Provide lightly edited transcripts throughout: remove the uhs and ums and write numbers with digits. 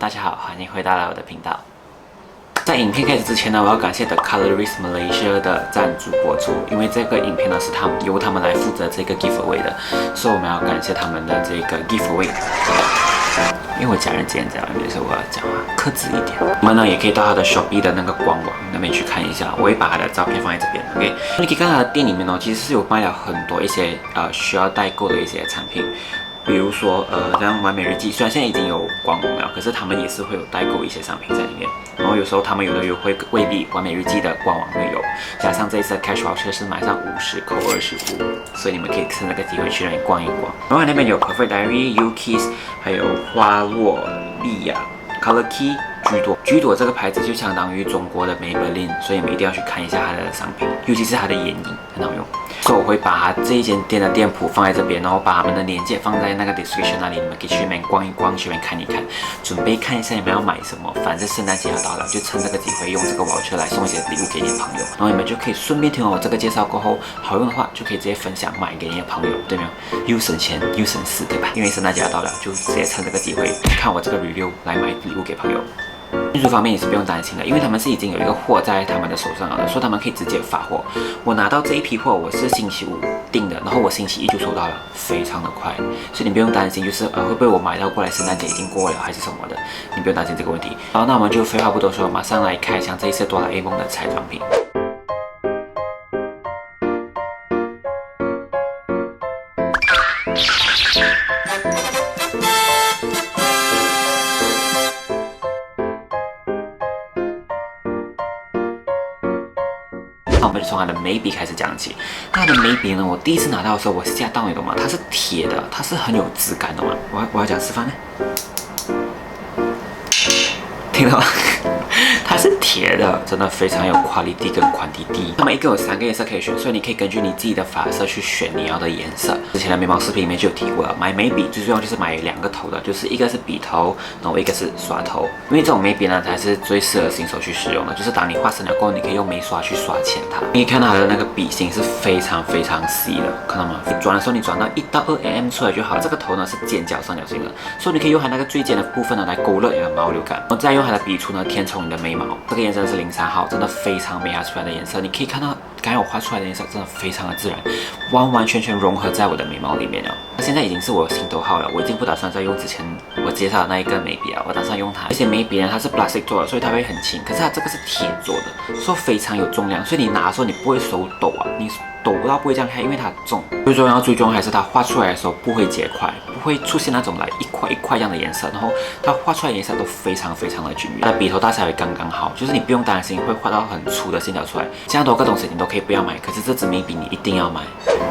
大家好，欢迎回到我的频道。在影片开始之前呢，我要感谢 The Colorist Malaysia 的赞助播出，因为这个影片呢是由他们来负责这个 giveaway 的，所以我们要感谢他们的这个 giveaway。因为我家人今天在外面，所以我要讲话克制一点。我们呢也可以到他的 Shopee 的那个官网那边去看一下，我会把他的照片放在这边 ，OK？ 你可以看他的店里面哦，其实是有卖了很多一些需要代购的一些产品。比如说，像完美日记，虽然现在已经有官网了，可是他们也是会有代购一些商品在里面。然后有时候他们有的优惠未必完美日记的官网会有，加上这一次的 cash voucher 是买上50扣25，所以你们可以趁这个机会去那里逛一逛。然后那边有 Perfect Diary、U-Kiss， 还有花洛丽亚、Color Key。居朵这个牌子就相当于中国的 Maybelline， 所以你们一定要去看一下它的商品，尤其是它的眼影很好用。所以我会把它这一间店的店铺放在这边，然后把他们的链接放在那个 description 那里，你们可以去那边逛一逛，去那边看一看，准备看一下你们要买什么。反正圣诞节要到了，就趁这个机会用这个 voucher 来送一些礼物给你的朋友，然后你们就可以顺便听完我这个介绍过后，好用的话就可以直接分享买给你的朋友，对没有？又省钱又省事，对吧？因为圣诞节要到了，就直接趁这个机会看我这个 review 来买礼物给朋友。运输方面也是不用担心的，因为他们是已经有一个货在他们的手上了，所以他们可以直接发货。我拿到这一批货，我是星期五订的，然后我星期一就收到了，非常的快，所以你不用担心，就是会不会我买到过来圣诞节已经过了还是什么的，你不用担心这个问题。好，那我们就废话不多说，马上来开箱这一次哆啦 A 梦的彩妆品。我们就从它的眉笔开始讲起。它的眉笔呢，我第一次拿到的时候，我吓到，你懂吗？它是铁的，它是很有质感，懂吗？我要讲示范呢，听到吗？它是铁的，真的非常有 quality 跟 quantity。他们一共有3个颜色可以选，所以你可以根据你自己的发色去选你要的颜色。之前的眉毛视频里面就有提过了，买眉笔最重要就是买2个头的，就是一个是笔头，然后一个是刷头。因为这种眉笔呢才是最适合新手去使用的，就是当你画深了过后，你可以用眉刷去刷浅它。你可以看到它的那个笔芯是非常非常细的，看到吗？转的时候你转到1到2 mm 出来就好了。这个头呢是尖角三角形的，所以你可以用它那个最尖的部分呢来勾勒你的毛流感，然后再用它的笔触呢填充你的眉毛。这个颜色是03号，真的非常美出来的颜色。你可以看到刚才我画出来的颜色真的非常的自然，完完全全融合在我的眉毛里面了。它现在已经是我心头好了，我已经不打算再用之前我介绍的那一个眉笔了，我打算用它。这些眉笔呢，它是 plastic 做的，所以它会很轻，可是它这个是铁做的，所以非常有重量，所以你拿的时候你不会手抖啊，你抖不到不会这样开，因为它重。最重要还是它画出来的时候不会结块，不会出现那种来一块一块这样的颜色，然后它画出来的颜色都非常非常的均匀。它的笔头大小也刚刚好，就是你不用担心会画到很粗的线条出来。这样多个东西你都可以不要买，可是这支眉笔你一定要买。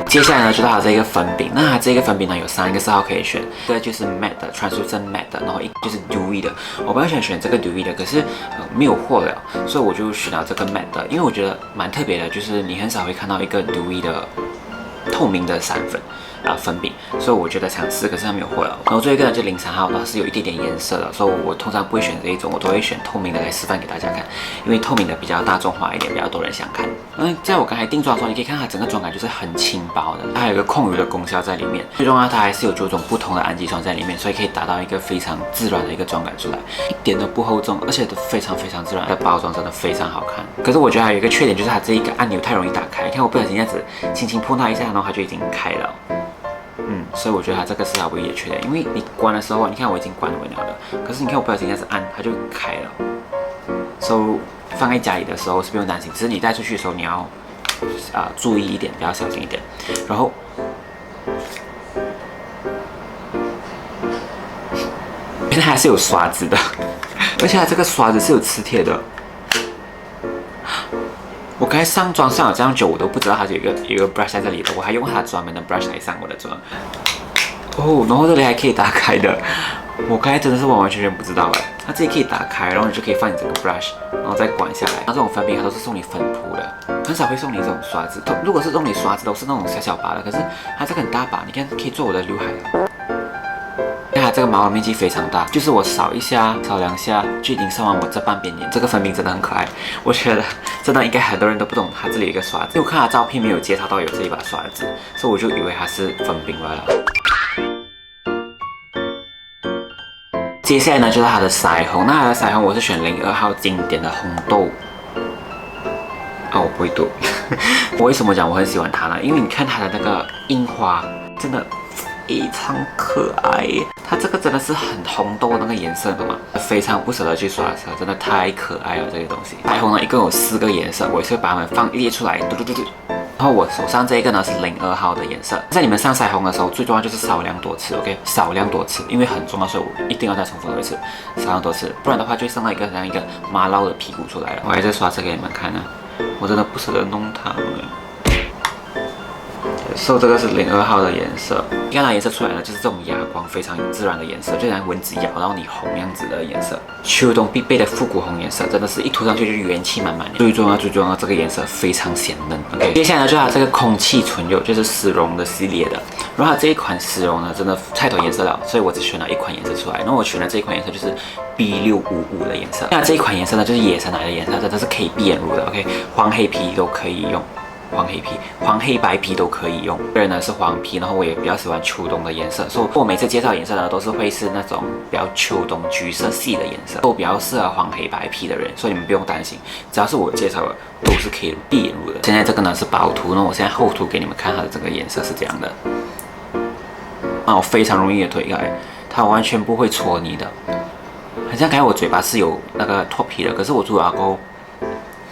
接下来呢，就到它这个粉饼。那它这个粉饼呢有3个色号可以选，一个就是 matte 的 translucent matte 的，然后一个就是 dewy 的。我本来想选这个 dewy 的，可是没有货了，所以我就选了这个 matte 的，因为我觉得蛮特别的，就是你很少会看到一个 dewy 的透明的散粉粉饼，所以我觉得想试，可是它没有货了。然后最后一个呢就03号，它是有一点点颜色的，所以我通常不会选这一种，我都会选透明的来示范给大家看，因为透明的比较大众化一点，比较多人想看。在我刚才定妆的时候，你可以看它整个妆感就是很轻薄的，它还有一个控油的功效在里面。最重要，它还是有9种不同的氨基酸在里面，所以可以达到一个非常自然的一个妆感出来，一点都不厚重，而且都非常非常自然。它的包装真的非常好看。可是我觉得还有一个缺点，就是它这一个按钮太容易打开，你看我不小心这样子轻轻碰它一下，然后它就已经开了。所以我觉得它这个是它唯一的缺点，因为你关的时候，你看我已经关完了的，可是你看我不小心这样子按，它就开了。所以放在家里的时候是不用担心，只是你带出去的时候你要注意一点，比较小心一点。然后原来还是有刷子的，而且它这个刷子是有磁铁的。我刚才上妆上了这样久，我都不知道它有一个 brush 在这里的，我还用它专门的 brush 来上我的妆。然后这里还可以打开的，我刚才真的是完完全全不知道哎。它这里可以打开，然后你就可以放你这个 brush， 然后再关下来。那这种粉饼它都是送你粉扑的，很少会送你这种刷子。如果是送你刷子，都是那种小小把的，可是它这个很大把，你看可以做我的刘海了。它这个毛的面积非常大，就是我扫一下、扫2下就已经上完我这半边脸。这个粉饼真的很可爱，我觉得真的应该很多人都不懂它这里有一个刷子，因为我看它照片没有介绍到有这一把刷子，所以我就以为它是粉饼来了。接下来呢就是它的腮红，那它的腮红我是选02号经典的红豆。我不会读。我为什么讲我很喜欢它呢？因为你看它的那个印花，真的非常可爱。它这个真的是很红豆的那个颜色，懂吗？非常不舍得去刷色，真的太可爱了这个东西。腮红呢一共有4个颜色，我也是会把它们放列出来，然后我手上这一个呢是02号的颜色。在你们上腮红的时候，最重要就是少量多次 ，OK？ 少量多次，因为很重要，所以我一定要再重复多一次，少量多次，不然的话就会剩到一个像一个马烙的屁股出来了。我还在刷这个给你们看呢，我真的不舍得弄它们。这个是02号的颜色，你看它颜色出来呢，就是这种哑光非常自然的颜色，就像蚊子咬到你红样子的颜色。秋冬必备的复古红颜色，真的是一涂上去就元气满满。最重要，这个颜色非常鲜嫩。OK， 接下来呢就是它这个空气唇釉，就是丝绒的系列的。然后它这一款丝绒呢，真的太多颜色了，所以我只选了一款颜色出来。然后我选的这一款颜色就是 B655的颜色。那这一款颜色呢，就是野生来的颜色，真的是可以闭眼入的。OK， 黄黑皮都可以用。黄黑白皮都可以用。个人呢是黄皮，然后我也比较喜欢秋冬的颜色，所以我每次介绍颜色呢都是会是那种比较秋冬橘色系的颜色，都比较适合黄黑白皮的人，所以你们不用担心，只要是我介绍的都是可以闭眼入的。现在这个呢是薄涂，那我现在厚涂给你们看它的这个颜色是这样的。我非常容易的推开，它完全不会戳你的。很像刚才我嘴巴是有那个脱皮的，可是我涂牙膏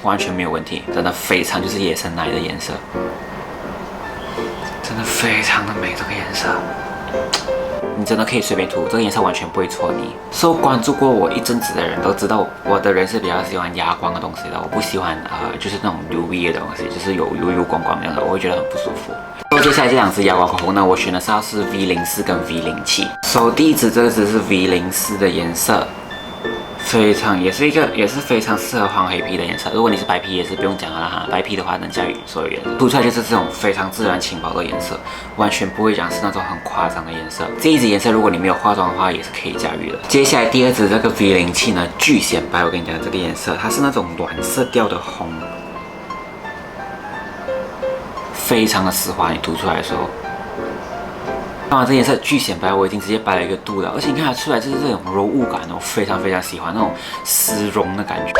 完全没有问题，真的非常就是野生奶的颜色，真的非常的美这个颜色，你真的可以随便涂，这个颜色完全不会戳你。受关注过我一阵子的人都知道，我的人是比较喜欢哑光的东西的，我不喜欢就是那种UV 的东西，就是有油油光光那样的，我会觉得很不舒服。接下来这2支哑光口红呢，我选的是V04跟V07。第一支这个支是 V04的颜色。也是非常适合黄黑皮的颜色。如果你是白皮也是不用讲了哈，白皮的话能驾驭所有颜色，涂出来就是这种非常自然轻薄的颜色，完全不会讲是那种很夸张的颜色。这一支颜色如果你没有化妆的话也是可以驾驭的。接下来第2支这个 V07呢，巨显白，我跟你讲这个颜色，它是那种暖色调的红，非常的丝滑，你涂出来的时候。看完这颜色巨显白，我已经直接白了1个度了，而且你看它出来就是这种柔雾感，我非常喜欢那种丝绒的感觉。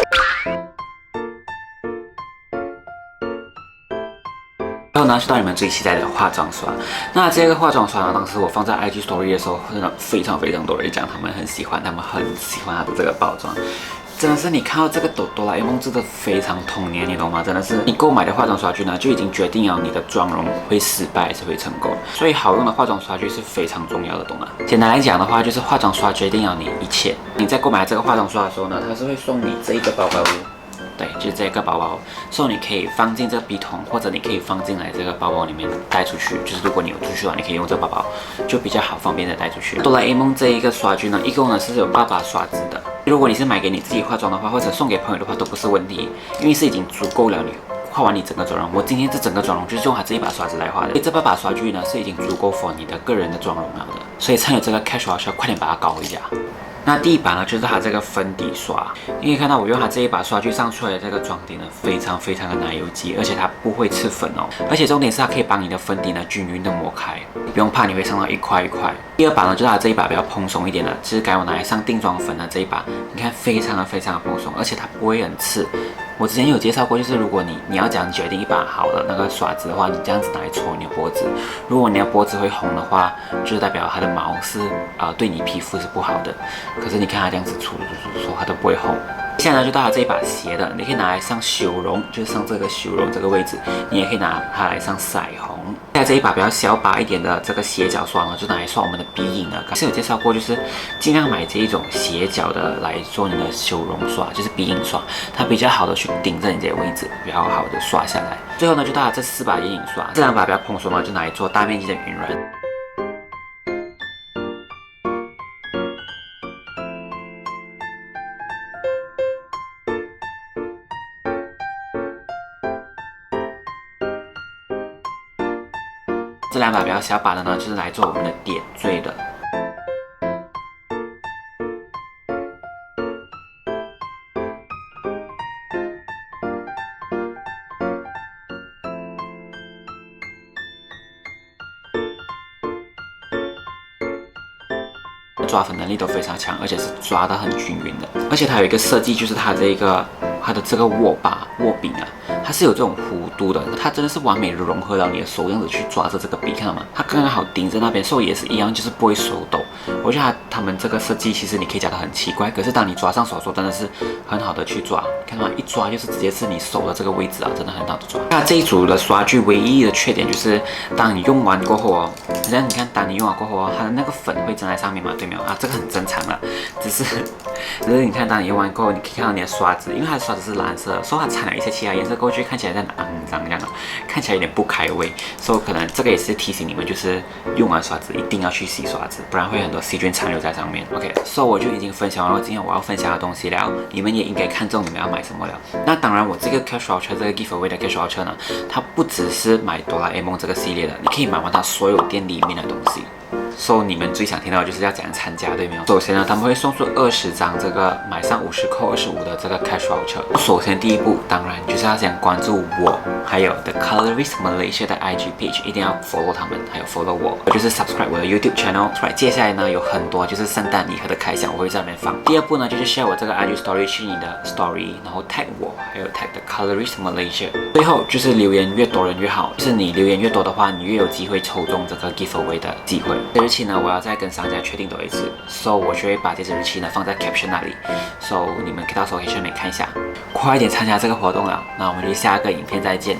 然后呢，就到你们最期待的化妆刷。那这个化妆刷呢，当时我放在 IG Story 的时候，真的非常多人讲他们很喜欢，它的这个包装。真的是你看到这个哆啦 A 梦真的非常童年，你懂吗？真的是你购买的化妆刷具呢，就已经决定了你的妆容会失败还是会成功。所以好用的化妆刷具是非常重要的，懂吗？简单来讲的话，就是化妆刷决定了你一切。你在购买这个化妆刷的时候呢，它是会送你这一个包包。对，就是这个包包，所以你可以放进这个笔筒，或者你可以放进来这个包包里面带出去。就是如果你有出去的话，你可以用这个包包，就比较好方便的带出去。哆啦 A 梦这一个刷具呢，一共呢是有8把刷子的。如果你是买给你自己化妆的话，或者送给朋友的话，都不是问题，因为是已经足够了你画完你整个妆容。我今天这整个妆容就是用它这一把刷子来画的，这8把刷具呢是已经足够 for 你的个人的妆容了的。所以趁有这个 cash wash， 快点把它搞回家。那第一把呢，就是它这个粉底刷，你可以看到我用它这一把刷具上出来的这个妆底呢，非常的奶油肌，而且它不会刺粉哦，而且重点是它可以帮你的粉底呢均匀的抹开，不用怕你会上到一块一块。第2把呢，就是它这一把比较蓬松一点的，其实该我拿来上定妆粉的这一把，你看非常的蓬松，而且它不会很刺。我之前有介绍过，就是如果你要讲决定一把好的那个刷子的话，你这样子拿来搓你的脖子，如果你的脖子会红的话，就是代表它的毛是对你皮肤是不好的。可是你看它这样子搓，它都不会红。现在呢，就到了这一把斜的，你可以拿来上修容，就是上这个修容这个位置，你也可以拿它来上腮红。现在这一把比较小把一点的这个斜角刷呢，就拿来刷我们的鼻影了。刚才有介绍过，就是尽量买这一种斜角的来做你的修容刷，就是鼻影刷，它比较好的去顶着你这个位置，比较好的刷下来。最后呢，就到了这4把眼影刷，这2把比较蓬松呢，就拿来做大面积的晕染。这2把比较小把的呢，就是来做我们的点缀的。抓粉能力都非常强，而且是抓得很均匀的。而且它有一个设计，就是它的这个握柄啊，它是有这种弧度的，它真的是完美的融合到你的手，这样子去抓着这个笔，看到吗？它刚刚好顶着那边，手也是一样，就是不会手抖。我觉得他们这个设计其实你可以讲得很奇怪，可是当你抓上手的时候，真的是很好的去抓，看到吗？一抓就是直接是你手的这个位置啊，真的很好的抓。那这一组的刷具唯一的缺点就是，当你用完过后哦，好像你看，当你用完过后哦，它的那个粉会粘在上面嘛，对没有啊？这个很正常了，只是你看，当你用完过后，你可以看到你的刷子，因为它的刷子是蓝色的，所以它掺了一些其他颜色过去，看起来在肮脏这样的，看起来有点不开胃，所以可能这个也是提醒你们，就是用完刷子一定要去洗刷子，不然会很多细菌残留在上面。OK， 所以我就已经分享完了今天我要分享的东西了，你们也应该看中你们要买什么了。那当然，我这个 Cash Voucher 这个 Giveaway 的 Cash Voucher 呢，它不只是买哆啦 A 梦这个系列的，你可以买完它所有店里面的东西。So 你们最想听到的就是要怎样参加，对没有？首先呢，他们会送出20张这个买上50扣25的这个 cash voucher。首先第一步，当然就是要先关注我，还有 The Colorist Malaysia 的 IG page， 一定要 follow 他们，还有 follow 我，就是 subscribe 我的 YouTube channel。接下来呢，有很多就是圣诞礼盒的开箱，我会在那边放。第二步呢，就是 share 我这个 IG story 去你的 story， 然后 tag 我，还有 tag The Colorist Malaysia。最后就是留言越多人越好，就是你留言越多的话，你越有机会抽中这个 giveaway 的机会。日期呢，我要再跟商家确定多一次 ，so 我就会把截止日期呢放在 caption 那里 ，so 你们到时候可以顺便看一下，快点参加这个活动了。那我们就下个影片再见。